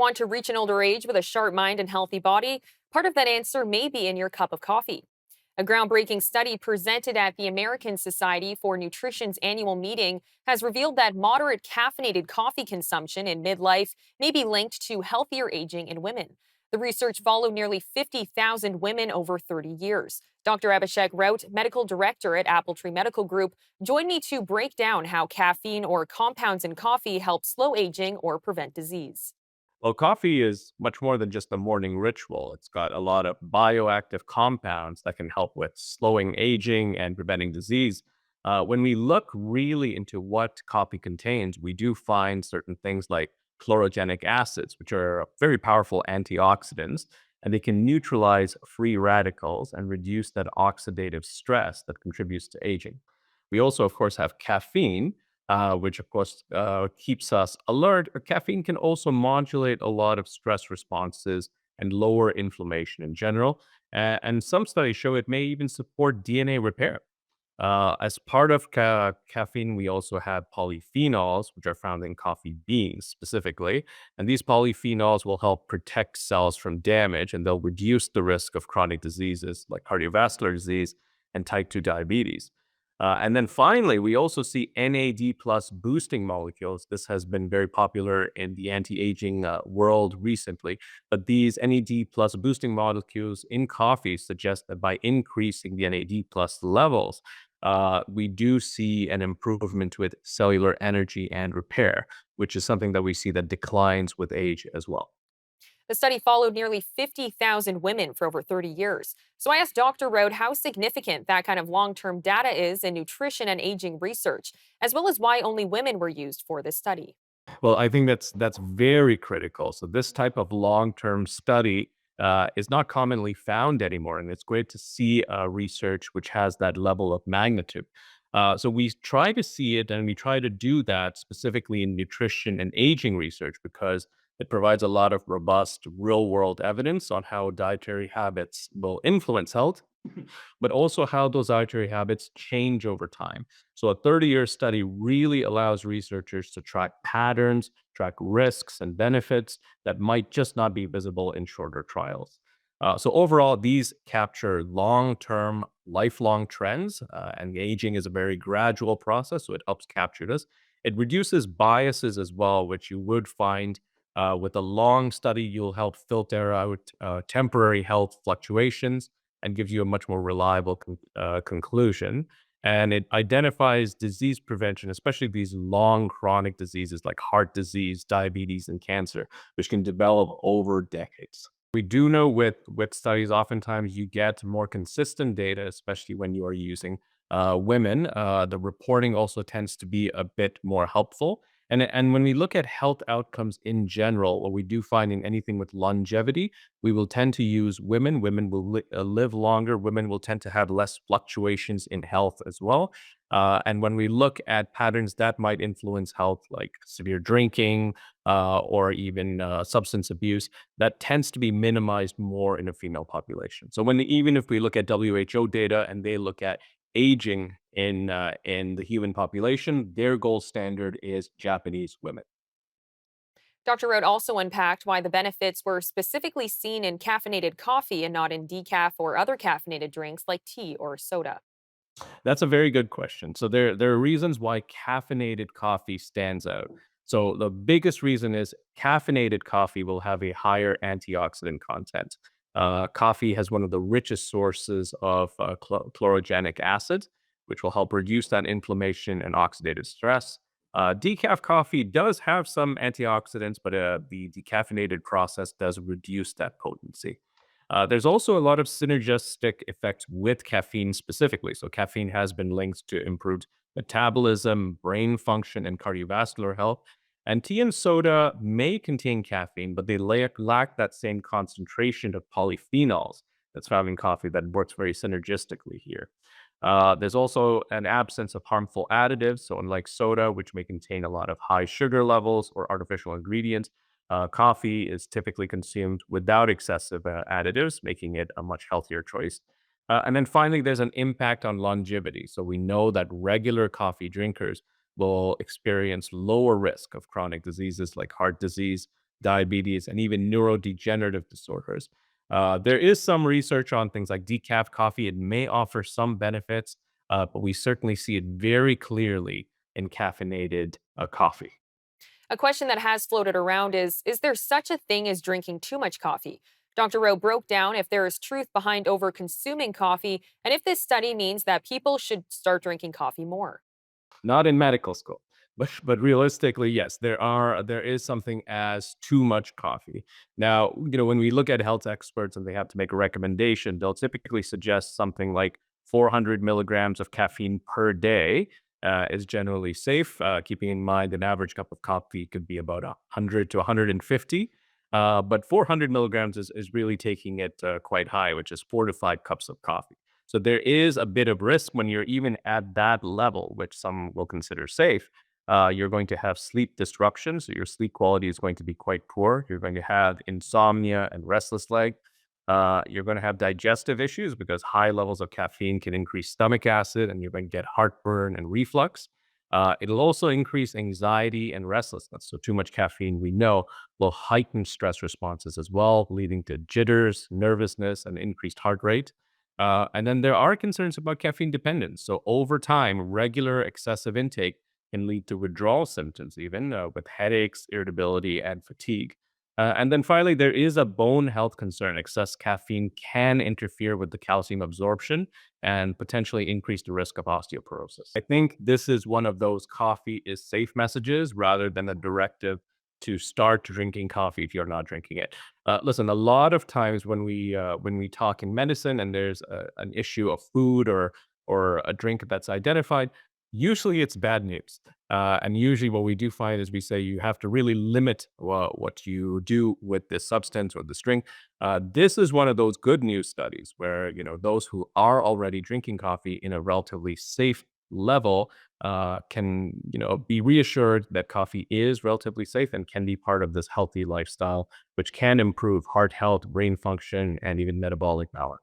Want to reach an older age with a sharp mind and healthy body? Part of that answer may be in your cup of coffee. A groundbreaking study presented at the American Society for Nutrition's annual meeting has revealed that moderate caffeinated coffee consumption in midlife may be linked to healthier aging in women. The research followed nearly 50,000 women over 30 years. Dr. Abhishek Raut, medical director at Appletree Medical Group, joined me to break down how caffeine or compounds in coffee help slow aging or prevent disease. Well, coffee is much more than just a morning ritual. It's got a lot of bioactive compounds that can help with slowing aging and preventing disease. When we look really into what coffee contains, we do find certain things like chlorogenic acids, which are very powerful antioxidants, and they can neutralize free radicals and reduce that oxidative stress that contributes to aging. We also, of course, have caffeine, which of course keeps us alert. Caffeine can also modulate a lot of stress responses and lower inflammation in general. And some studies show it may even support DNA repair. As part of caffeine, we also have polyphenols, which are found in coffee beans specifically. And these polyphenols will help protect cells from damage and they'll reduce the risk of chronic diseases like cardiovascular disease and type 2 diabetes. And then finally, we also see NAD plus boosting molecules. This has been very popular in the anti aging world recently. But these NAD plus boosting molecules in coffee suggest that by increasing the NAD plus levels, we do see an improvement with cellular energy and repair, which is something that we see that declines with age as well. The study followed nearly 50,000 women for over 30 years. So I asked Dr. Rode how significant that kind of long term data is in nutrition and aging research, as well as why only women were used for this study. Well, I think that's very critical. So this type of long-term study is not commonly found anymore, and it's great to see research which has that level of magnitude. So we try to see it, and we try to do that specifically in nutrition and aging research because it provides a lot of robust, real-world evidence on how dietary habits will influence health, but also how those dietary habits change over time. So a 30-year study really allows researchers to track patterns, track risks and benefits that might just not be visible in shorter trials. So overall, these capture long-term, lifelong trends, and aging is a very gradual process, so it helps capture this. It reduces biases as well, which you would find with a long study. You'll help filter out temporary health fluctuations and gives you a much more reliable conclusion. And it identifies disease prevention, especially these long chronic diseases like heart disease, diabetes, and cancer, which can develop over decades. We do know with studies, oftentimes you get more consistent data, especially when you are using women. The reporting also tends to be a bit more helpful. And when we look at health outcomes in general, what we do find in anything with longevity, we will tend to use women. Women will live longer. Women will tend to have less fluctuations in health as well. And when we look at patterns that might influence health, like severe drinking or even substance abuse, that tends to be minimized more in a female population. So when even if we look at WHO data and they look at aging in the human population, their gold standard is Japanese women. Dr. Rode also unpacked why the benefits were specifically seen in caffeinated coffee and not in decaf or other caffeinated drinks like tea or soda. That's a very good question. So there are reasons why caffeinated coffee stands out. So the biggest reason is caffeinated coffee will have a higher antioxidant content. Coffee has one of the richest sources of chlorogenic acid, which will help reduce that inflammation and oxidative stress. Decaf coffee does have some antioxidants, but the decaffeinated process does reduce that potency. There's also a lot of synergistic effects with caffeine specifically. So, caffeine has been linked to improved metabolism, brain function, and cardiovascular health. And tea and soda may contain caffeine, but they lack that same concentration of polyphenols that's found in coffee that works very synergistically here. There's also an absence of harmful additives. So, unlike soda, which may contain a lot of high sugar levels or artificial ingredients, coffee is typically consumed without excessive additives, making it a much healthier choice. And then finally, there's an impact on longevity. So we know that regular coffee drinkers will experience lower risk of chronic diseases like heart disease, diabetes, and even neurodegenerative disorders. There is some research on things like decaf coffee. It may offer some benefits, but we certainly see it very clearly in caffeinated coffee. A question that has floated around is there such a thing as drinking too much coffee? Dr. Rowe broke down if there is truth behind over consuming coffee and if this study means that people should start drinking coffee more. Not in medical school. But realistically, yes, there is something as too much coffee. Now, when we look at health experts and they have to make a recommendation, they'll typically suggest something like 400 milligrams of caffeine per day is generally safe. Keeping in mind an average cup of coffee could be about 100 to 150. But 400 milligrams is really taking it quite high, which is 4 to 5 cups of coffee. So there is a bit of risk when you're even at that level, which some will consider safe. You're going to have sleep disruption. So your sleep quality is going to be quite poor. You're going to have insomnia and restless leg. You're going to have digestive issues because high levels of caffeine can increase stomach acid and you're going to get heartburn and reflux. It'll also increase anxiety and restlessness. So, too much caffeine, we know, will heighten stress responses as well, leading to jitters, nervousness, and increased heart rate. And then there are concerns about caffeine dependence. So, over time, regular excessive intake can lead to withdrawal symptoms, even with headaches, irritability, and fatigue. And then finally, there is a bone health concern. Excess caffeine can interfere with the calcium absorption and potentially increase the risk of osteoporosis. I think this is one of those coffee is safe messages rather than a directive to start drinking coffee if you're not drinking it. Listen, a lot of times when we talk in medicine and there's an issue of food or a drink that's identified, usually it's bad news. And usually, what we do find is we say you have to really limit what you do with this substance or this drink. This is one of those good news studies where those who are already drinking coffee in a relatively safe level can be reassured that coffee is relatively safe and can be part of this healthy lifestyle, which can improve heart health, brain function, and even metabolic balance.